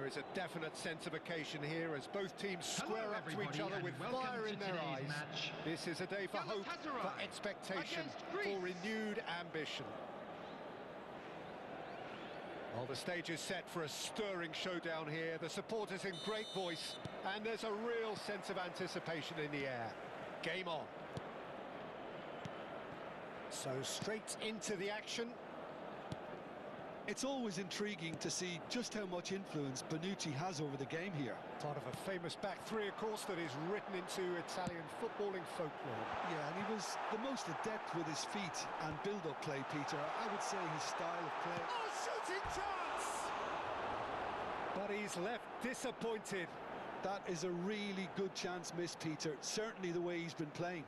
is a definite sense of occasion here as both teams square up to each other with fire in their eyes. This is a day for hope, for expectation, for renewed ambition. Well, the stage is set for a stirring showdown here. The supporters in great voice, and there's a real sense of anticipation in the air. Game on. So straight into the action. It's always intriguing to see just how much influence Bonucci has over the game here. Part of a famous back three, of course, that is written into Italian footballing folklore. Yeah, and he was the most adept with his feet and build-up play, Peter. I would say his style of play. Oh, shooting chance! But he's left disappointed. That is a really good chance missed, Peter. Certainly the way he's been playing.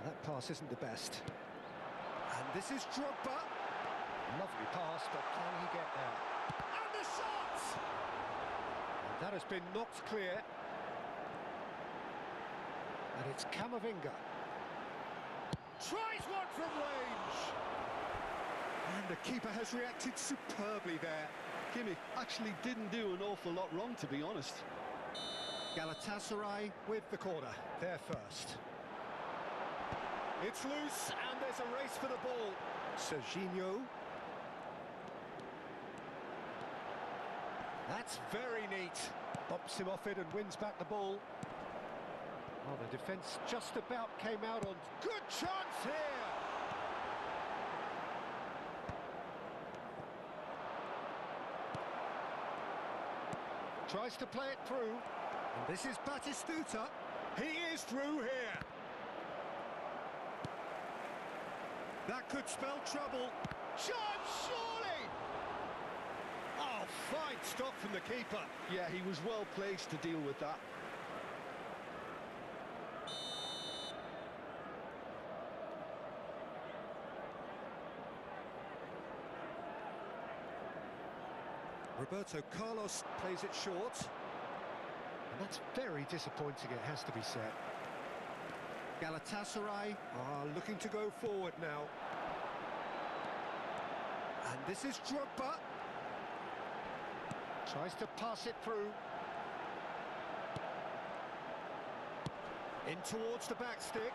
That pass isn't the best. And this is Drogba. Lovely pass, but can he get there? And the shot! And that has been knocked clear. And it's Camavinga. Tries one from range! And the keeper has reacted superbly there. Kimmich actually didn't do an awful lot wrong, to be honest. Galatasaray with the corner. They're first. It's loose, and there's a race for the ball. Serginho. That's very neat. Bops him off it and wins back the ball. Well, the defence just about came out on. Good chance here! Tries to play it through. And this is Batistuta. He is through here. That could spell trouble. Chance, surely! Oh, fine stop from the keeper. Yeah, he was well placed to deal with that. Roberto Carlos plays it short. And that's very disappointing, it has to be said. Galatasaray are looking to go forward now. And this is Drogba. Tries to pass it through. In towards the back stick.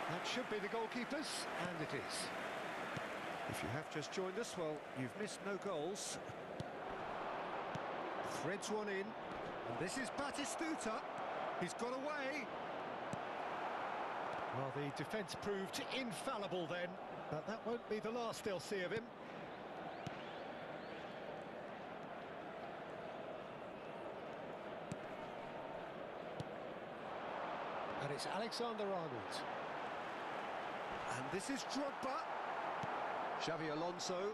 That should be the goalkeeper's, and it is. If you have just joined us, well, you've missed no goals. Threads one in. And this is Batistuta. He's got away. Well, the defence proved infallible then, but that won't be the last they'll see of him. And it's Alexander-Arnold. And this is Drogba. Xavi Alonso.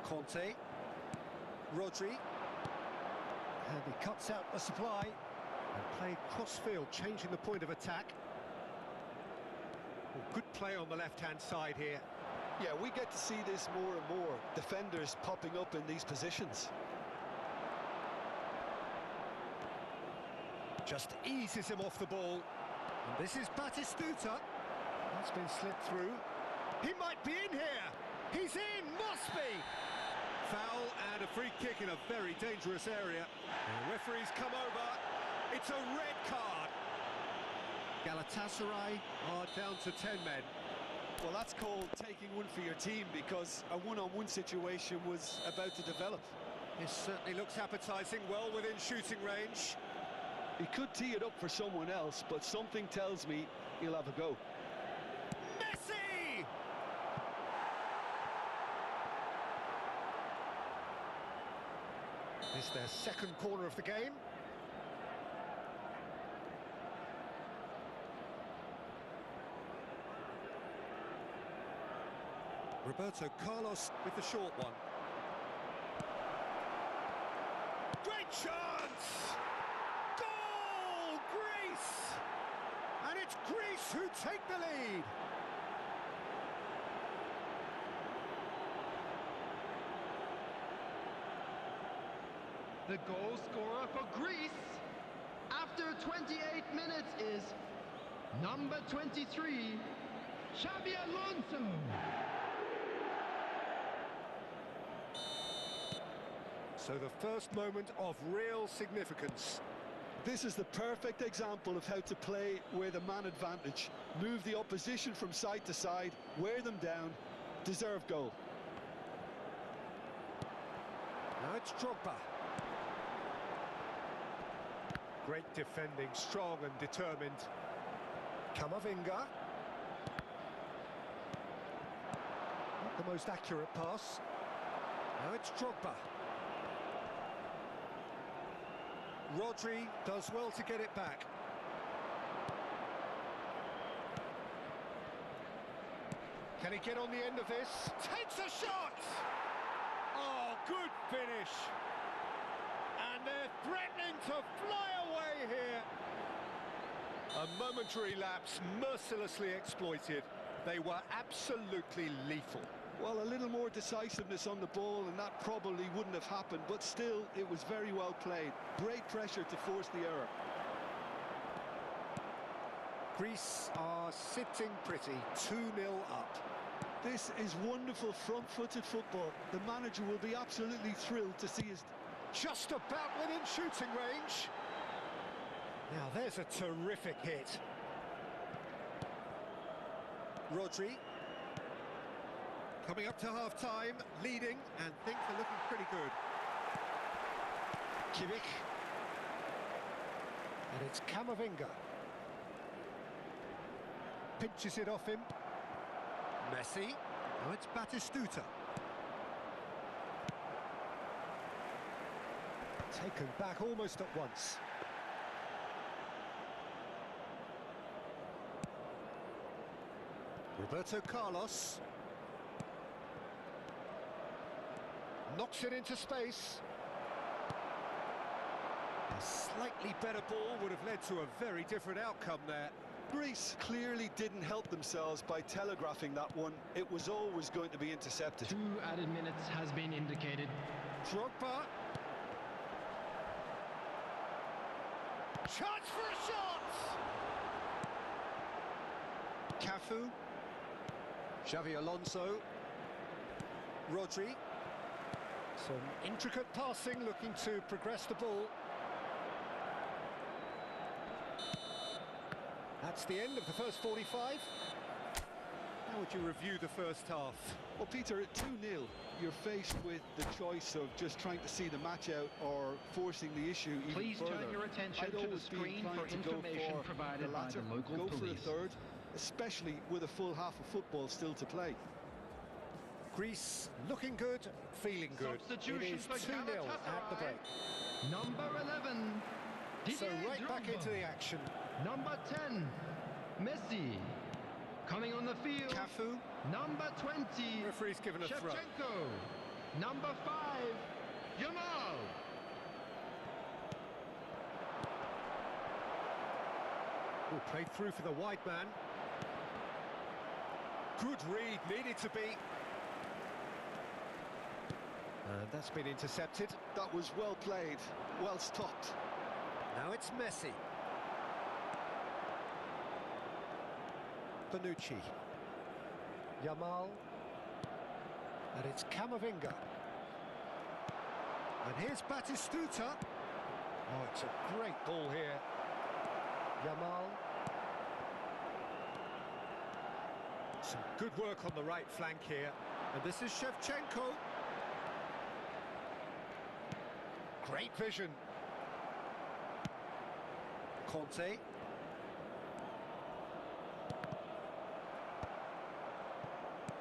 Conte. Rodri. And he cuts out the supply. And played cross-field, changing the point of attack. Good play on the left-hand side here. Yeah, we get to see this more and more. Defenders popping up in these positions. Just eases him off the ball. And this is Batistuta. That's been slipped through. He might be in here. He's in, must be. Foul and a free kick in a very dangerous area. The referee's come over. It's a red card. Galatasaray are down to 10 men. Well, that's called taking one for your team, because a one-on-one situation was about to develop. This certainly looks appetising, well within shooting range. He could tee it up for someone else, but something tells me he'll have a go. Messi! This is their second corner of the game. Roberto Carlos with the short one. Great chance! Goal! Greece! And it's Greece who take the lead. The goal scorer for Greece after 28 minutes is number 23, Xabi Alonso. So the first moment of real significance. This is the perfect example of how to play with a man advantage. Move the opposition from side to side, wear them down, deserve goal. Now it's Drogba. Great defending, strong and determined. Camavinga. Not the most accurate pass. Now it's Drogba. Rodri does well to get it back. Can he get on the end of this? Takes a shot! Oh, good finish. And they're threatening to fly away here. A momentary lapse, mercilessly exploited. They were absolutely lethal. Well, a little more decisiveness on the ball and that probably wouldn't have happened, but still, it was very well played. Great pressure to force the error. Greece are sitting pretty, 2-0 up. This is wonderful front-footed football. The manager will be absolutely thrilled to see his... Just about within shooting range. Now there's a terrific hit. Rodri. Coming up to half-time, leading, and things are looking pretty good. Kimmich. And it's Camavinga. Pinches it off him. Messi. Now it's Batistuta. Taken back almost at once. Roberto Carlos. Knocks it into space. A slightly better ball would have led to a very different outcome there. Greece clearly didn't help themselves by telegraphing that one. It was always going to be intercepted. 2 added minutes has been indicated. Drogba. Chance for a shot! Cafu. Xabi Alonso. Rodri. Some intricate passing, looking to progress the ball. That's the end of the first 45. How would you review the first half? Well, Peter, at 2-0, you're faced with the choice of just trying to see the match out or forcing the issue even Please further. turn your attention I'd to the always be screen for inclined to go information for provided the by latter, the local go police. for a third, especially with a full half of football still to play. Greece looking good, feeling good. It is 2-0 at the break. Number 11, So Didier right back Drogba. into the action. Number 10, Messi. Coming on the field, Cafu. number 20, Referee's given a throw. Shevchenko. Number 5, Yamal. Oh, played through for the wide man. Good read, needed to be. And that's been intercepted. That was well played, well stopped. Now it's Messi. Bonucci. Yamal. And it's Camavinga. And here's Batistuta. Oh, it's a great ball here. Yamal. Some good work on the right flank here. And this is Shevchenko. Great vision. Conte.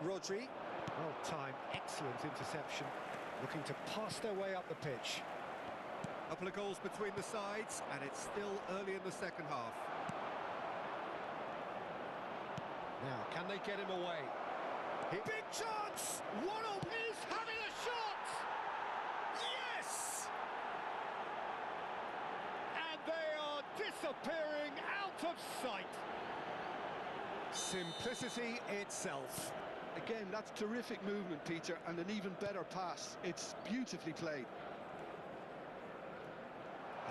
Rodri. Well timed, excellent interception. Looking to pass their way up the pitch. Couple of goals between the sides, and it's still early in the second half. Now, can they get him away? Big chance! Waddle is having a shot! Yes! And they are disappearing out of sight. Simplicity itself. Again, that's terrific movement, Peter, and an even better pass. It's beautifully played.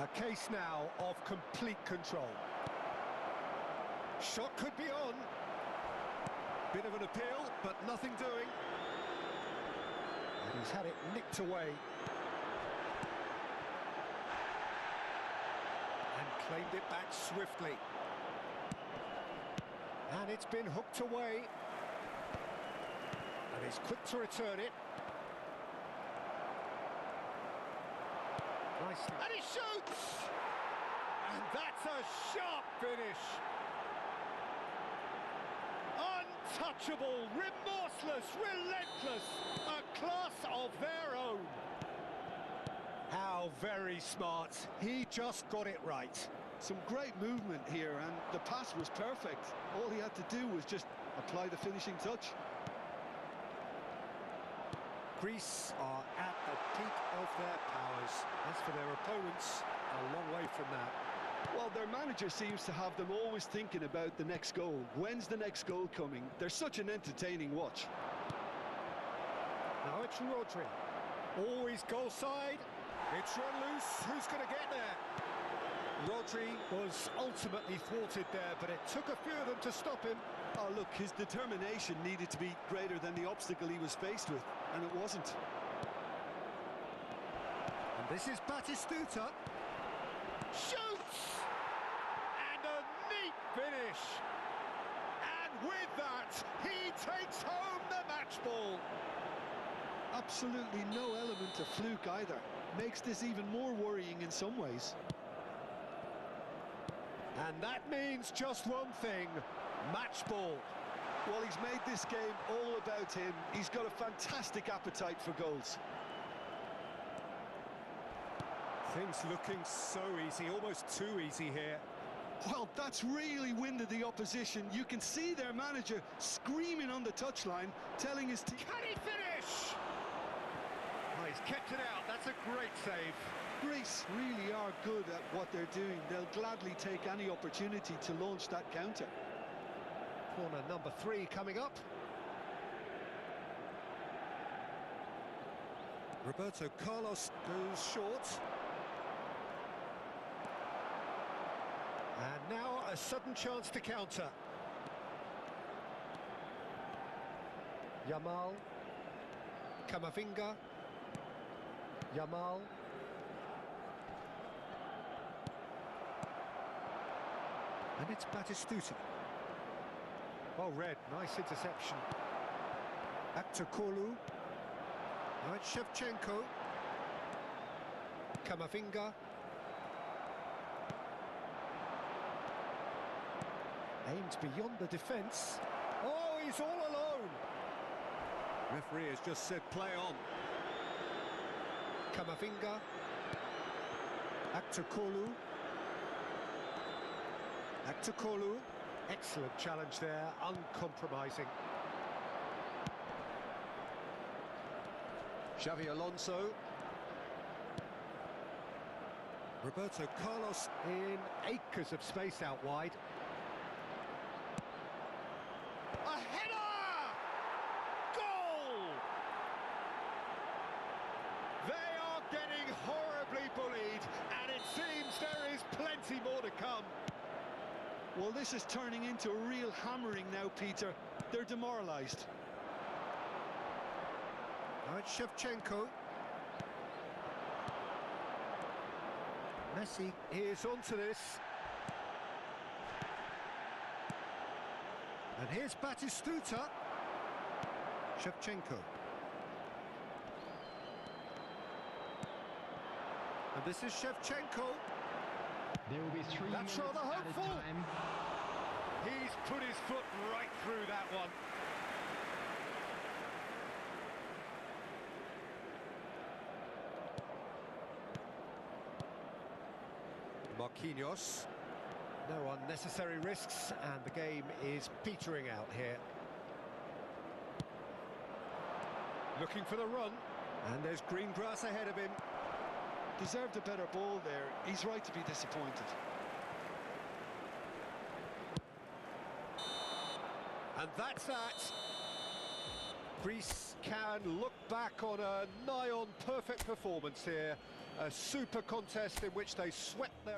A case now of complete control. Shot could be on. Bit of an appeal, but nothing doing. And he's had it nicked away. And claimed it back swiftly. And it's been hooked away. And he's quick to return it. Nicely. And he shoots! And that's a sharp finish. Untouchable, remorseless, relentless, a class of their own. How very smart. He just got it right. Some great movement here, and the pass was perfect. All he had to do was just apply the finishing touch. Greece are at the peak of their powers. As for their opponents, a long way from that. Well, their manager seems to have them always thinking about the next goal. When's the next goal coming? They're such an entertaining watch. Now it's Rodri. Always goal side. It's run loose. Who's going to get there? Rodri was ultimately thwarted there, but it took a few of them to stop him. Oh, look, his determination needed to be greater than the obstacle he was faced with, and it wasn't. And this is Batistuta. Shoots! And a neat finish. And with that, he takes home the match ball. Absolutely no element of fluke either. Makes this even more worrying in some ways. And that means just one thing, match ball. Well, he's made this game all about him. He's got a fantastic appetite for goals. Things looking so easy, almost too easy here. Well, that's really winded the opposition. You can see their manager screaming on the touchline, telling his team... Can he finish? Oh, he's kept it out. That's a great save. Greece really are good at what they're doing. They'll gladly take any opportunity to launch that counter. Corner number 3 coming up. Roberto Carlos goes short. And now a sudden chance to counter. Yamal. Camavinga. Yamal. And it's Batistuta. Well read, nice interception. Aktokolu. Now it's Shevchenko. Camavinga. Aims beyond the defence. Oh, he's all alone. Referee has just said play on. Camavinga. Aktokolu. Aktokolu. Excellent challenge there, uncompromising. Xavi Alonso. Roberto Carlos in acres of space out wide. A header! Goal! They are getting horribly bullied, and it seems there is plenty more to come. Well, this is turning into a real hammering now, Peter. They're demoralised. Now it's Shevchenko. Messi is onto this. And here's Batistuta. Shevchenko. And this is Shevchenko. There will be 3 That's minutes rather added hopeful. time. He's put his foot right through that one. Marquinhos. No unnecessary risks, and the game is petering out here. Looking for the run, and there's green grass ahead of him. Deserved a better ball there. He's right to be disappointed. And that's that. Greece can look back on a nigh-on perfect performance here. A super contest in which they swept their...